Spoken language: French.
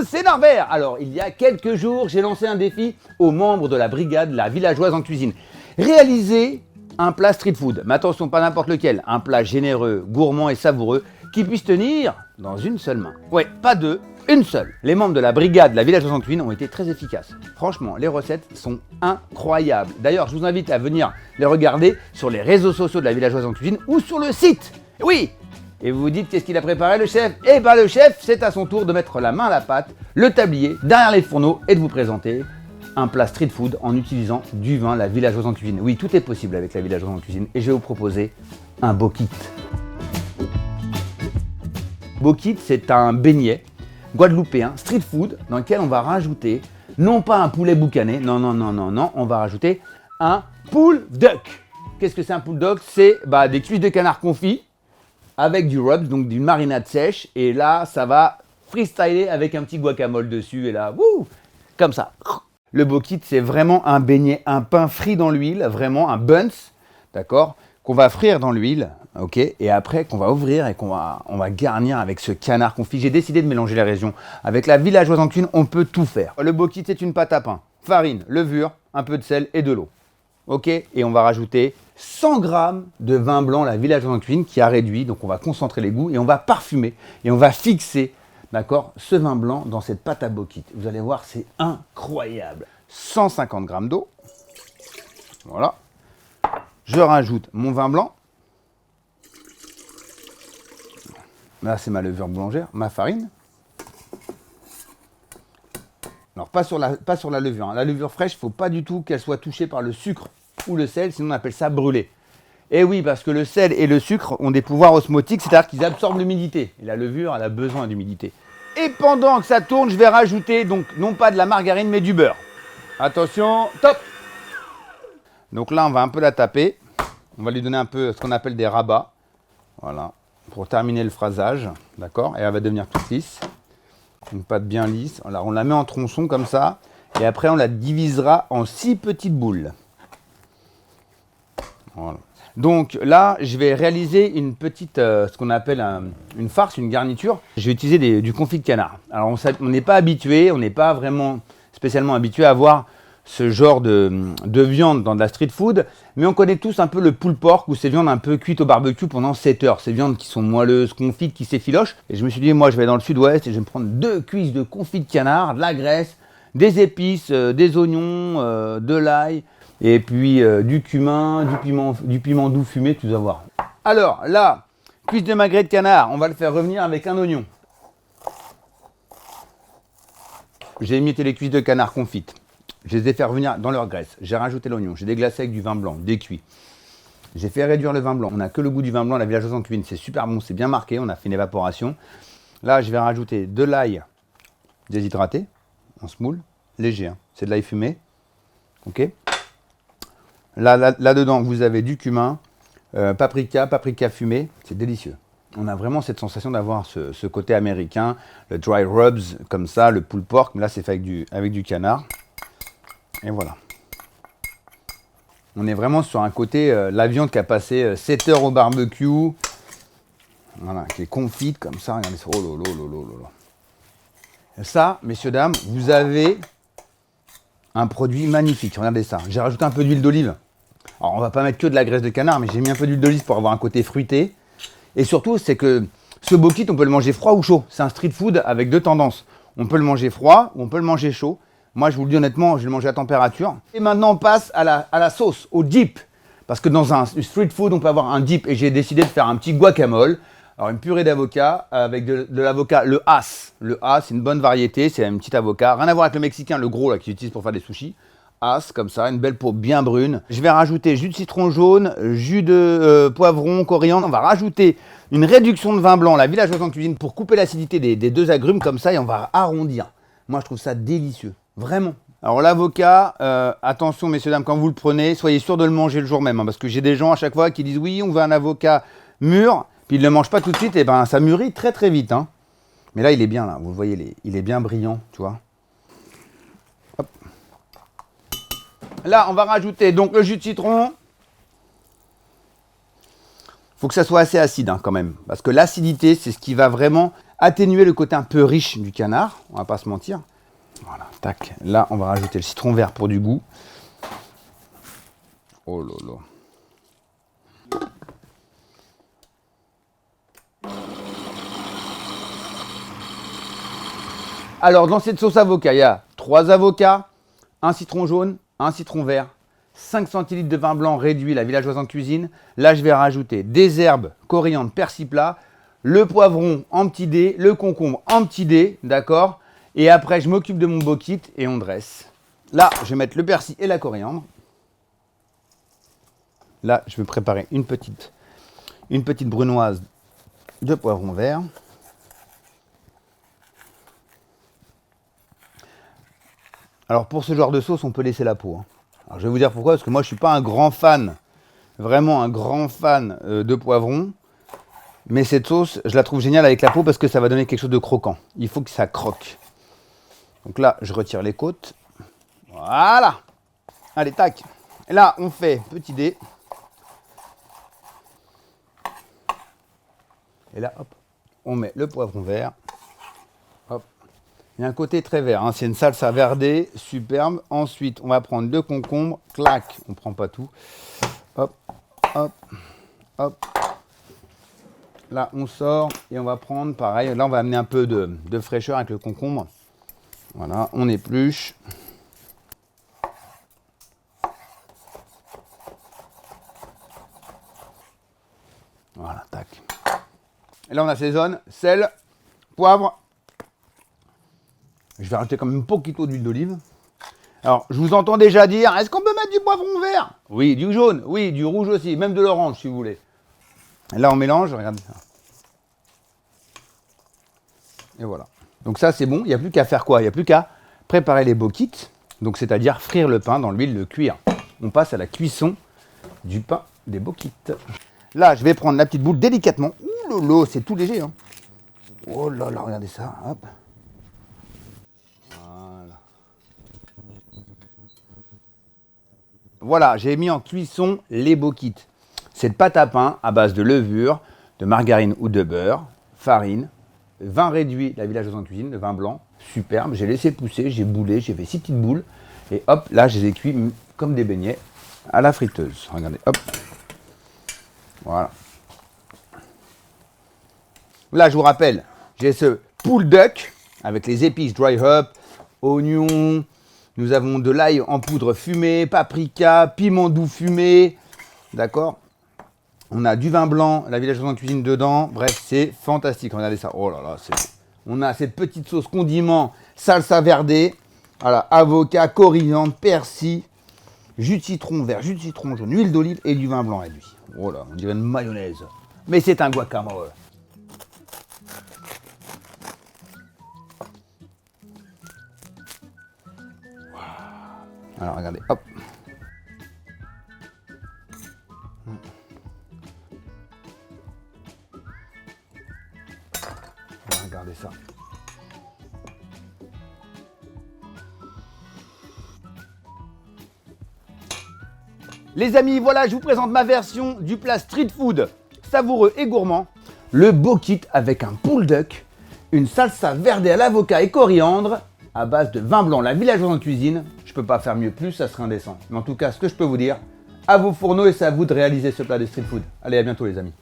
c'est Norbert. Alors, il y a quelques jours, j'ai lancé un défi aux membres de la brigade La Villageoise en cuisine. Réaliser un plat street food, mais attention, pas n'importe lequel, un plat généreux, gourmand et savoureux qui puisse tenir dans une seule main. Ouais, pas deux, une seule. Les membres de la brigade La Villageoise en cuisine ont été très efficaces. Franchement, les recettes sont incroyables. D'ailleurs, je vous invite à venir les regarder sur les réseaux sociaux de La Villageoise en cuisine ou sur le site. Oui. Et vous vous dites, qu'est-ce qu'il a préparé le chef? Eh bien le chef, c'est à son tour de mettre la main à la pâte, le tablier, derrière les fourneaux et de vous présenter un plat street food en utilisant du vin La Villageoise en cuisine. Oui, tout est possible avec La Villageoise en cuisine et je vais vous proposer un bokit. Bokit, c'est un beignet guadeloupéen street food dans lequel on va rajouter non pas un poulet boucané, non, on va rajouter un pulled duck. Qu'est-ce que c'est un pulled duck? C'est des cuisses de canard confit avec du rub, donc d'une marinade sèche. Et là, ça va freestyler avec un petit guacamole dessus. Et là, wouh, comme ça. Le bokit, c'est vraiment un beignet, un pain frit dans l'huile, vraiment un buns, d'accord, qu'on va frire dans l'huile, ok, et après qu'on va ouvrir et on va garnir avec ce canard confit. J'ai décidé de mélanger les régions. Avec La Villageoise en cuisine, on peut tout faire. Le bokit, c'est une pâte à pain, farine, levure, un peu de sel et de l'eau. Ok, et on va rajouter 100 g de vin blanc La Villageoise en cuisine qui a réduit, donc on va concentrer les goûts et on va parfumer et on va fixer, d'accord, ce vin blanc dans cette pâte à bokit. Vous allez voir, c'est incroyable. 150 g d'eau, voilà. Je rajoute mon vin blanc. Là, c'est ma levure boulangère, ma farine. Alors, pas sur la levure. Hein. La levure fraîche, il ne faut pas du tout qu'elle soit touchée par le sucre ou le sel, sinon on appelle ça brûler. Et oui, parce que le sel et le sucre ont des pouvoirs osmotiques, c'est-à-dire qu'ils absorbent l'humidité. Et la levure, elle a besoin d'humidité. Et pendant que ça tourne, je vais rajouter, donc, non pas de la margarine, mais du beurre. Attention, top! Donc là, on va un peu la taper. On va lui donner un peu ce qu'on appelle des rabats. Voilà, pour terminer le phrasage, d'accord? Et elle va devenir toute lisse. Une pâte bien lisse. Alors, on la met en tronçons comme ça. Et après, on la divisera en 6 petites boules. Voilà. Donc là, je vais réaliser une petite, ce qu'on appelle une farce, une garniture. Je vais utiliser du confit de canard. Alors, on n'est pas habitué, on n'est pas vraiment spécialement habitué à voir ce genre de viande dans de la street food, mais on connaît tous un peu le pulled pork ou ces viandes un peu cuites au barbecue pendant 7 heures. Ces viandes qui sont moelleuses, confites, qui s'effilochent. Et je me suis dit, moi, je vais aller dans le sud-ouest et je vais me prendre 2 cuisses de confit de canard, de la graisse, des épices, des oignons, de l'ail, et puis du cumin, du piment doux fumé, tu vas voir. Alors là, cuisse de magret de canard, on va le faire revenir avec un oignon. J'ai émietté les cuisses de canard confites. Je les ai fait revenir dans leur graisse. J'ai rajouté l'oignon. J'ai déglacé avec du vin blanc, décuit. J'ai fait réduire le vin blanc. On n'a que le goût du vin blanc, La Villageoise en cuisine. C'est super bon, c'est bien marqué. On a fait une évaporation. Là, je vais rajouter de l'ail déshydraté, en semoule, léger. Hein. C'est de l'ail fumé. Ok. Là-dedans, vous avez du cumin, paprika fumé. C'est délicieux. On a vraiment cette sensation d'avoir ce côté américain, le dry rubs comme ça, le pulled pork. Mais là, c'est fait avec du canard. Et voilà. On est vraiment sur un côté, la viande qui a passé 7 heures au barbecue. Voilà, qui est confite comme ça. Regardez ça. Oh là. Ça, messieurs, dames, vous avez un produit magnifique. Regardez ça. J'ai rajouté un peu d'huile d'olive. Alors, on va pas mettre que de la graisse de canard, mais j'ai mis un peu d'huile d'olive pour avoir un côté fruité. Et surtout, c'est que ce bokit, on peut le manger froid ou chaud. C'est un street food avec 2 tendances. On peut le manger froid ou on peut le manger chaud. Moi, je vous le dis honnêtement, je vais le manger à température. Et maintenant, on passe à la sauce, au dip. Parce que dans un street food, on peut avoir un dip. Et j'ai décidé de faire un petit guacamole. Alors, une purée d'avocat avec de l'avocat, le Hass. Le Hass, c'est une bonne variété. C'est un petit avocat. Rien à voir avec le mexicain, le gros, là, qu'ils utilisent pour faire des sushis. Hass, comme ça, une belle peau bien brune. Je vais rajouter jus de citron jaune, jus de poivron, coriandre. On va rajouter une réduction de vin blanc, La Villageoise en cuisine, pour couper l'acidité des 2 agrumes, comme ça, et on va arrondir. Moi, je trouve ça délicieux. Vraiment. Alors l'avocat, attention messieurs, dames, quand vous le prenez, soyez sûr de le manger le jour même. Hein, parce que j'ai des gens à chaque fois qui disent oui, on veut un avocat mûr, puis ils ne le mangent pas tout de suite, et ben ça mûrit très très vite. Hein. Mais là, il est bien, là, vous le voyez, il est bien brillant, tu vois. Hop. Là, on va rajouter donc le jus de citron. Il faut que ça soit assez acide hein, quand même. Parce que l'acidité, c'est ce qui va vraiment atténuer le côté un peu riche du canard, on va pas se mentir. Voilà, tac. Là, on va rajouter le citron vert pour du goût. Oh là là. Alors, dans cette sauce avocat, il y a 3 avocats, un citron jaune, un citron vert, 5 centilitres de vin blanc réduit, la villageoise en cuisine. Là, je vais rajouter des herbes, coriandre, persil plat, le poivron en petit dés, le concombre en petit dés, d'accord? Et après, je m'occupe de mon bokit et on dresse. Là, je vais mettre le persil et la coriandre. Là, je vais préparer une petite brunoise de poivron vert. Alors pour ce genre de sauce, on peut laisser la peau. Alors, je vais vous dire pourquoi, parce que moi je ne suis pas un grand fan, vraiment un grand fan de poivron. Mais cette sauce, je la trouve géniale avec la peau parce que ça va donner quelque chose de croquant. Il faut que ça croque. Donc là, je retire les côtes. Voilà. Allez, tac. Et là, on fait petit dé. Et là, hop, on met le poivron vert. Hop. Il y a un côté très vert, hein. C'est une salsa verdée, superbe. Ensuite, on va prendre le concombre, clac, on ne prend pas tout. Hop, hop, hop. Là, on sort et on va prendre, pareil, là, on va amener un peu de fraîcheur avec le concombre. Voilà, on épluche. Voilà, tac. Et là, on assaisonne, sel, poivre. Je vais rajouter quand même un poquito d'huile d'olive. Alors, je vous entends déjà dire, est-ce qu'on peut mettre du poivron vert? Oui, du jaune, oui, du rouge aussi, même de l'orange si vous voulez. Et là, on mélange, regardez ça. Et voilà. Donc ça, c'est bon, il n'y a plus qu'à faire quoi? Il n'y a plus qu'à préparer les bokits, donc c'est-à-dire frire le pain dans l'huile, le cuire. On passe à la cuisson du pain des bokits. Là, je vais prendre la petite boule délicatement. Ouh lolo, c'est tout léger, hein. Oh là là, regardez ça, hop. Voilà, j'ai mis en cuisson les bokits. Cette pâte à pain à base de levure, de margarine ou de beurre, farine, vin réduit, la villageoise en cuisine, le vin blanc, superbe. J'ai laissé pousser, j'ai boulé, j'ai fait 6 petites boules. Et hop, là, je les ai cuits comme des beignets à la friteuse. Regardez, hop. Voilà. Là, je vous rappelle, j'ai ce pulled duck avec les épices dry up, oignons. Nous avons de l'ail en poudre fumée, paprika, piment doux fumé, d'accord? On a du vin blanc, la villageoise en cuisine dedans. Bref, c'est fantastique. Regardez ça. Oh là là, on a cette petite sauce condiment, salsa verdée. Voilà, avocat, coriandre, persil, jus de citron vert, jus de citron jaune, huile d'olive et du vin blanc réduit. Oh là, on dirait une mayonnaise. Mais c'est un guacamole. Alors regardez, hop. Regardez ça. Les amis, voilà, je vous présente ma version du plat street food savoureux et gourmand. Le bokit avec un pulled duck, une salsa verdée à l'avocat et coriandre à base de vin blanc, la villageoise en cuisine. Je peux pas faire mieux, plus ça serait indécent. Mais en tout cas, ce que je peux vous dire, à vos fourneaux et c'est à vous de réaliser ce plat de street food. Allez, à bientôt les amis.